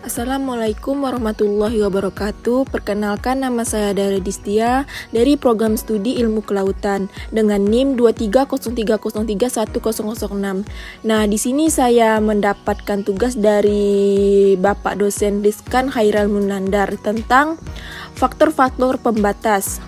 Assalamualaikum warahmatullahi wabarakatuh. Perkenalkan, nama saya Dara Distia dari program studi ilmu kelautan dengan NIM 23030310006. Nah, di sini saya mendapatkan tugas dari Bapak dosen Rizkan Khairal Munandar tentang faktor-faktor pembatas.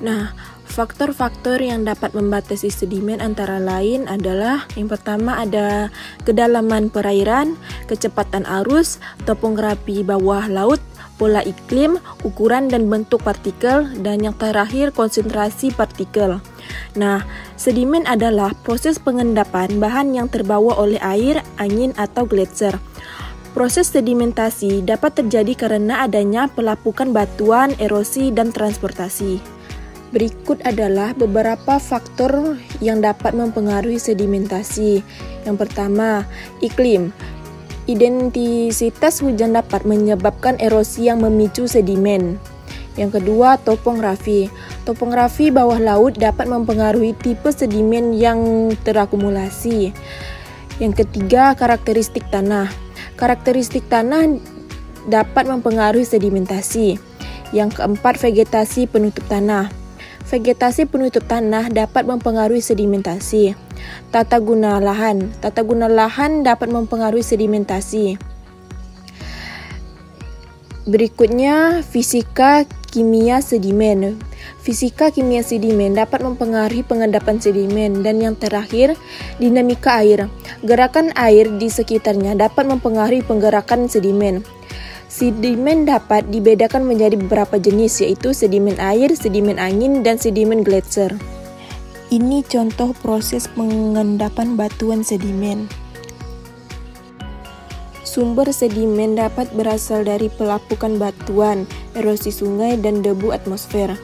Nah, faktor-faktor yang dapat membatasi sedimen antara lain adalah yang pertama ada kedalaman perairan, kecepatan arus, topografi bawah laut, pola iklim, ukuran dan bentuk partikel, dan yang terakhir konsentrasi partikel. Nah, sedimen adalah proses pengendapan bahan yang terbawa oleh air, angin, atau gletser. Proses sedimentasi dapat terjadi karena adanya pelapukan batuan, erosi, dan transportasi. Berikut adalah beberapa faktor yang dapat mempengaruhi sedimentasi. Yang pertama, iklim. Intensitas hujan dapat menyebabkan erosi yang memicu sedimen. Yang kedua, topografi. Topografi bawah laut dapat mempengaruhi tipe sedimen yang terakumulasi. Yang ketiga, karakteristik tanah. Karakteristik tanah dapat mempengaruhi sedimentasi. Yang keempat, vegetasi penutup tanah. Vegetasi penutup tanah dapat mempengaruhi sedimentasi. Tata guna lahan. Tata guna lahan dapat mempengaruhi sedimentasi. Berikutnya, fisika kimia sedimen. Fisika kimia sedimen dapat mempengaruhi pengendapan sedimen. Dan yang terakhir, dinamika air. Gerakan air di sekitarnya dapat mempengaruhi penggerakan sedimen. Sedimen dapat dibedakan menjadi beberapa jenis, yaitu sedimen air, sedimen angin, dan sedimen gletser. Ini contoh proses pengendapan batuan sedimen. Sumber sedimen dapat berasal dari pelapukan batuan, erosi sungai, dan debu atmosfer.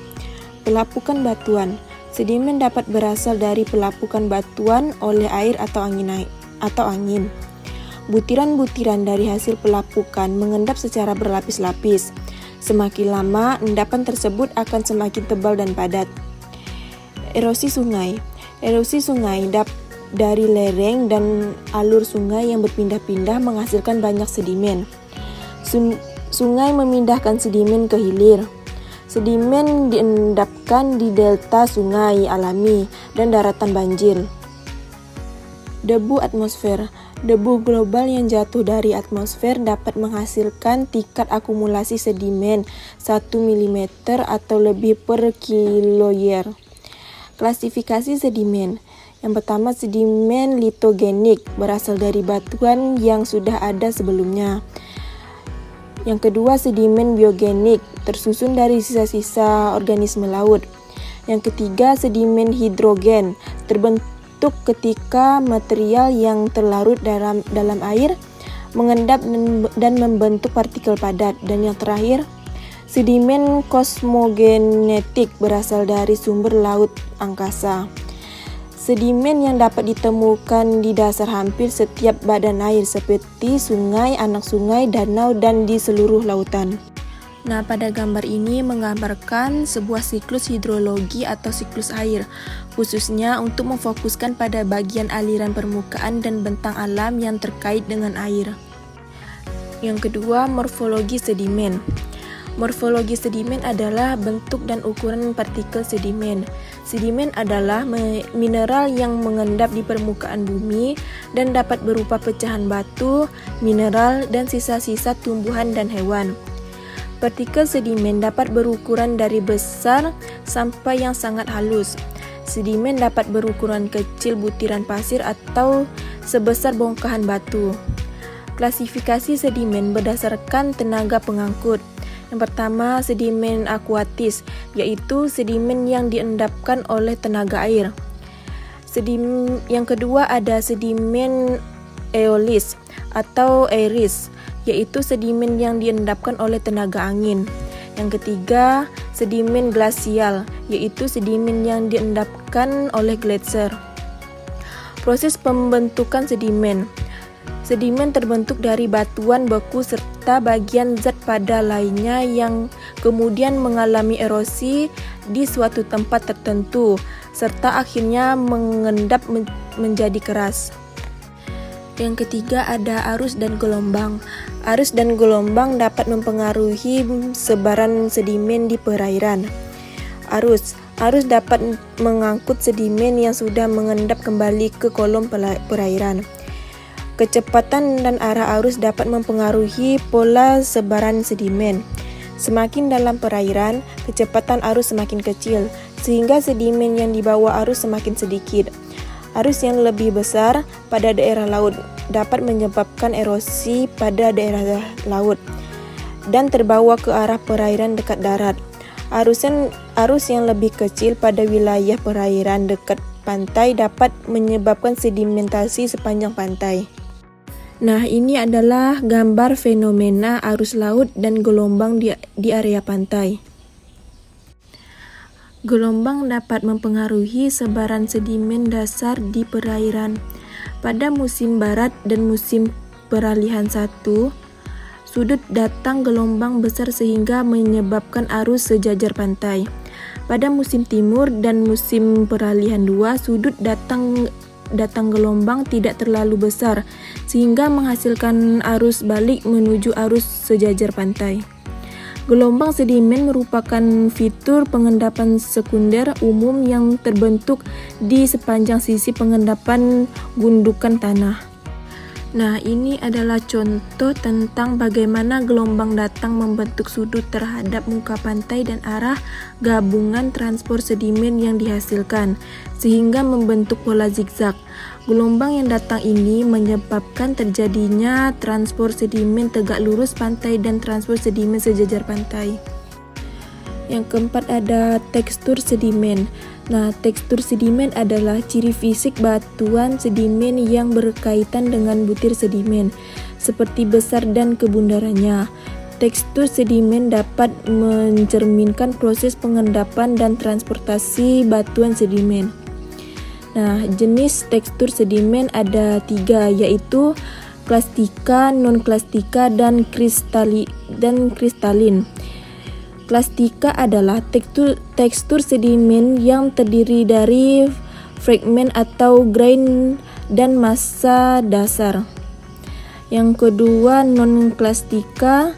Pelapukan batuan. Sedimen dapat berasal dari pelapukan batuan oleh air atau angin. Butiran-butiran dari hasil pelapukan mengendap secara berlapis-lapis. Semakin lama, endapan tersebut akan semakin tebal dan padat. Erosi sungai. Erosi sungai dari lereng dan alur sungai yang berpindah-pindah menghasilkan banyak sedimen. Sungai memindahkan sedimen ke hilir. Sedimen diendapkan di delta sungai alami dan daratan banjir. Debu atmosfer. Debu global yang jatuh dari atmosfer dapat menghasilkan tingkat akumulasi sedimen 1 mm atau lebih per kiloyear. Klasifikasi sedimen. Yang pertama, sedimen litogenik, berasal dari batuan yang sudah ada sebelumnya. Yang kedua, sedimen biogenik, tersusun dari sisa-sisa organisme laut. Yang ketiga, sedimen hidrogen, terbentuk ketika material yang terlarut dalam air mengendap dan membentuk partikel padat. Dan yang terakhir, sedimen kosmogenetik, berasal dari sumber laut angkasa. Sedimen yang dapat ditemukan di dasar hampir setiap badan air seperti sungai, anak sungai, danau, dan di seluruh lautan. Nah, pada gambar ini menggambarkan sebuah siklus hidrologi atau siklus air, khususnya untuk memfokuskan pada bagian aliran permukaan dan bentang alam yang terkait dengan air. Yang kedua, morfologi sedimen. Morfologi sedimen adalah bentuk dan ukuran partikel sedimen. Sedimen adalah mineral yang mengendap di permukaan bumi dan dapat berupa pecahan batu, mineral, dan sisa-sisa tumbuhan dan hewan. Partikel sedimen dapat berukuran dari besar sampai yang sangat halus. Sedimen dapat berukuran kecil butiran pasir atau sebesar bongkahan batu. Klasifikasi sedimen berdasarkan tenaga pengangkut. Yang pertama, sedimen akuatis, yaitu sedimen yang diendapkan oleh tenaga air. Yang kedua ada sedimen eolis atau airis, yaitu sedimen yang diendapkan oleh tenaga angin. Yang ketiga, sedimen glasial, yaitu sedimen yang diendapkan oleh gletser. Proses pembentukan sedimen. Sedimen terbentuk dari batuan beku serta bagian zat pada lainnya yang kemudian mengalami erosi di suatu tempat tertentu, serta akhirnya mengendap menjadi keras. Yang ketiga ada arus dan gelombang. Arus dan gelombang dapat mempengaruhi sebaran sedimen di perairan. Arus dapat mengangkut sedimen yang sudah mengendap kembali ke kolom perairan. Kecepatan dan arah arus dapat mempengaruhi pola sebaran sedimen. Semakin dalam perairan, kecepatan arus semakin kecil, sehingga sedimen yang dibawa arus semakin sedikit. Arus yang lebih besar pada daerah laut dapat menyebabkan erosi pada daerah laut dan terbawa ke arah perairan dekat darat. Arus yang lebih kecil pada wilayah perairan dekat pantai dapat menyebabkan sedimentasi sepanjang pantai. Nah, ini adalah gambar fenomena arus laut dan gelombang di area pantai. Gelombang dapat mempengaruhi sebaran sedimen dasar di perairan. Pada musim barat dan musim peralihan sudut datang gelombang besar sehingga menyebabkan arus sejajar pantai. Pada musim timur dan musim peralihan 2, sudut datang gelombang tidak terlalu besar sehingga menghasilkan arus balik menuju arus sejajar pantai. Gelombang sedimen merupakan fitur pengendapan sekunder umum yang terbentuk di sepanjang sisi pengendapan gundukan tanah. Nah, ini adalah contoh tentang bagaimana gelombang datang membentuk sudut terhadap muka pantai dan arah gabungan transport sedimen yang dihasilkan, sehingga membentuk pola zigzag. Gelombang yang datang ini menyebabkan terjadinya transport sedimen tegak lurus pantai dan transport sedimen sejajar pantai. Yang keempat ada tekstur sedimen. Nah, tekstur sedimen adalah ciri fisik batuan sedimen yang berkaitan dengan butir sedimen, seperti besar dan kebundarannya. Tekstur sedimen dapat mencerminkan proses pengendapan dan transportasi batuan sedimen. Nah, jenis tekstur sedimen ada 3, yaitu klastika, non-klastika, dan kristalin. Klastika adalah tekstur sedimen yang terdiri dari fragmen atau grain dan massa dasar. Yang kedua, non-klastika,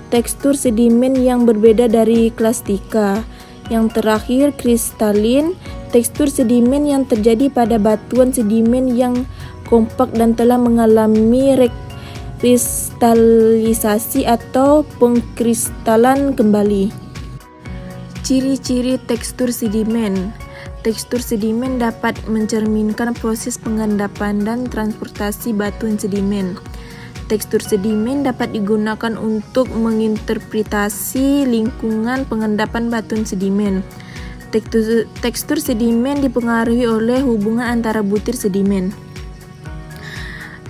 tekstur sedimen yang berbeda dari klastika. Yang terakhir, kristalin, tekstur sedimen yang terjadi pada batuan sedimen yang kompak dan telah mengalami kristalisasi atau pengkristalan kembali. Ciri-ciri tekstur sedimen. Tekstur sedimen dapat mencerminkan proses pengendapan dan transportasi batuan sedimen. Tekstur sedimen dapat digunakan untuk menginterpretasi lingkungan pengendapan batuan sedimen. Tekstur sedimen dipengaruhi oleh hubungan antara butir sedimen.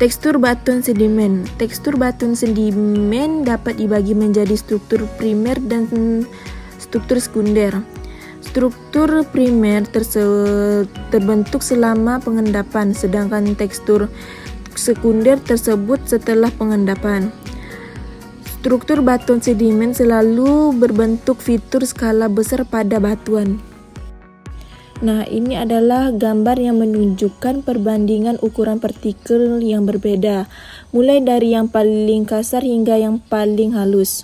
Tekstur batuan sedimen. Tekstur batuan sedimen dapat dibagi menjadi struktur primer dan struktur sekunder. Struktur primer terbentuk selama pengendapan, sedangkan tekstur sekunder tersebut setelah pengendapan. Struktur batuan sedimen selalu berbentuk fitur skala besar pada batuan. Nah, ini adalah gambar yang menunjukkan perbandingan ukuran partikel yang berbeda, mulai dari yang paling kasar hingga yang paling halus.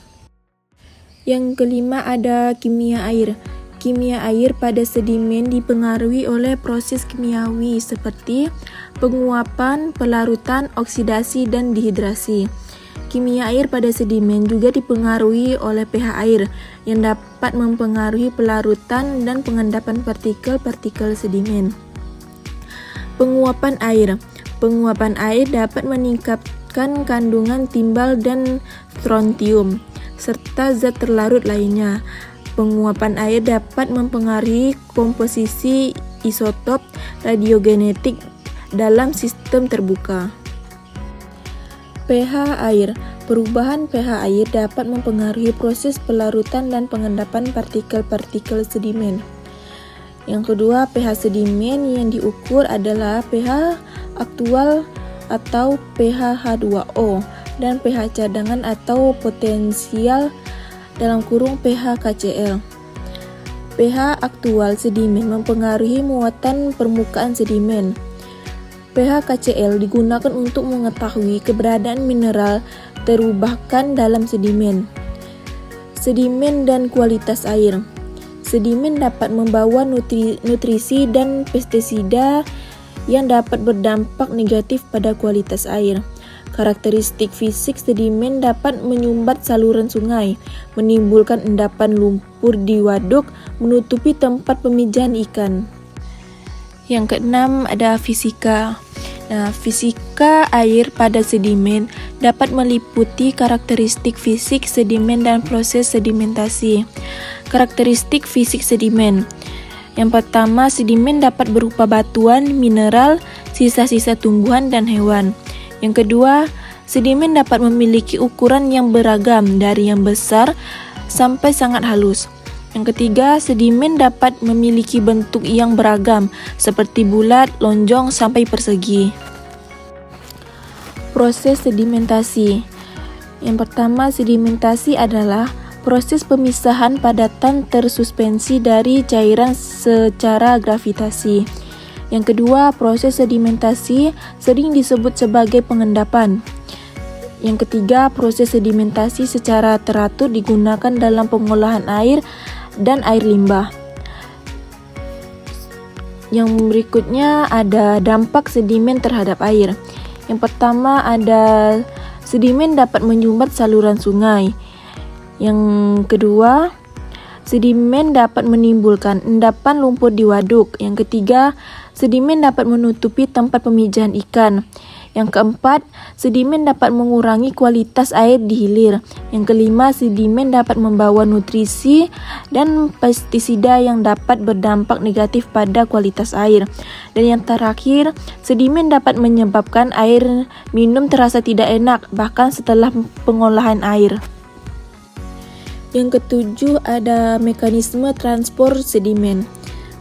Yang kelima ada kimia air. Kimia air pada sedimen dipengaruhi oleh proses kimiawi seperti penguapan, pelarutan, oksidasi, dan dehidrasi. Kimia air pada sedimen juga dipengaruhi oleh pH air yang dapat mempengaruhi pelarutan dan pengendapan partikel-partikel sedimen. Penguapan air. Penguapan air dapat meningkatkan kandungan timbal dan strontium serta zat terlarut lainnya. Penguapan air dapat mempengaruhi komposisi isotop radiogenetik dalam sistem terbuka. pH air. Perubahan pH air dapat mempengaruhi proses pelarutan dan pengendapan partikel-partikel sedimen. Yang kedua, pH sedimen yang diukur adalah pH aktual atau pH H2O dan pH cadangan atau potensial (pH KCl). pH aktual sedimen mempengaruhi muatan permukaan sedimen. pH KCl digunakan untuk mengetahui keberadaan mineral terubahkan dalam sedimen. Sedimen dan kualitas air. Sedimen dapat membawa nutrisi dan pestisida yang dapat berdampak negatif pada kualitas air. Karakteristik fisik sedimen dapat menyumbat saluran sungai, menimbulkan endapan lumpur di waduk, menutupi tempat pemijahan ikan. Yang keenam ada fisika. Fisika air pada sedimen dapat meliputi karakteristik fisik sedimen dan proses sedimentasi. Karakteristik fisik sedimen. Yang pertama, sedimen dapat berupa batuan, mineral, sisa-sisa tumbuhan dan hewan. Yang kedua, sedimen dapat memiliki ukuran yang beragam dari yang besar sampai sangat halus. Yang ketiga, sedimen dapat memiliki bentuk yang beragam seperti bulat, lonjong sampai persegi. Proses sedimentasi. Yang pertama, sedimentasi adalah proses pemisahan padatan tersuspensi dari cairan secara gravitasi. Yang kedua, proses sedimentasi sering disebut sebagai pengendapan. Yang ketiga, proses sedimentasi secara teratur digunakan dalam pengolahan air dan air limbah. Yang berikutnya ada dampak sedimen terhadap air. Yang pertama ada sedimen dapat menyumbat saluran sungai. Yang kedua, sedimen dapat menimbulkan endapan lumpur di waduk. Yang ketiga, sedimen dapat menutupi tempat pemijahan ikan. Yang keempat, sedimen dapat mengurangi kualitas air di hilir. Yang kelima, sedimen dapat membawa nutrisi dan pestisida yang dapat berdampak negatif pada kualitas air. Dan yang terakhir, sedimen dapat menyebabkan air minum terasa tidak enak, bahkan setelah pengolahan air. Yang ketujuh ada mekanisme transport sedimen.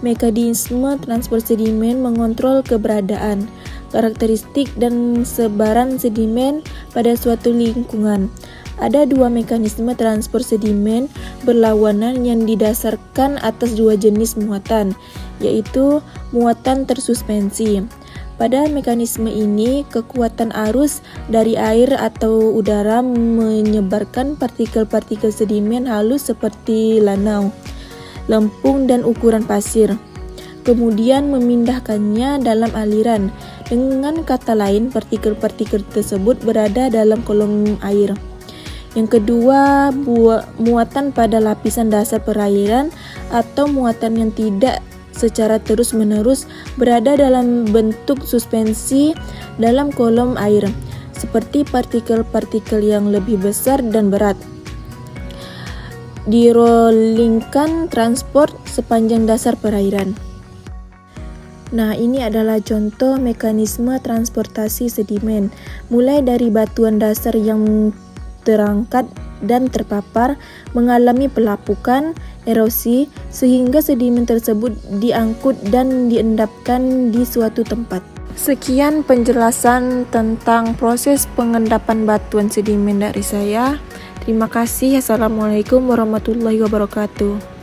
Mekanisme transport sedimen mengontrol keberadaan, karakteristik dan sebaran sedimen pada suatu lingkungan. Ada dua mekanisme transport sedimen berlawanan yang didasarkan atas dua jenis muatan, yaitu muatan tersuspensi. Pada mekanisme ini, kekuatan arus dari air atau udara menyebarkan partikel-partikel sedimen halus seperti lanau, lempung dan ukuran pasir, kemudian memindahkannya dalam aliran. Dengan kata lain, partikel-partikel tersebut berada dalam kolom air. Yang kedua, muatan pada lapisan dasar perairan atau muatan yang tidak secara terus-menerus berada dalam bentuk suspensi dalam kolom air, seperti partikel-partikel yang lebih besar dan berat. Dirollingkan transport sepanjang dasar perairan. Nah, ini adalah contoh mekanisme transportasi sedimen, mulai dari batuan dasar yang terangkat dan terpapar, mengalami pelapukan, erosi, sehingga sedimen tersebut diangkut dan diendapkan di suatu tempat. Sekian penjelasan tentang proses pengendapan batuan sedimen dari saya. Terima kasih. Assalamualaikum warahmatullahi wabarakatuh.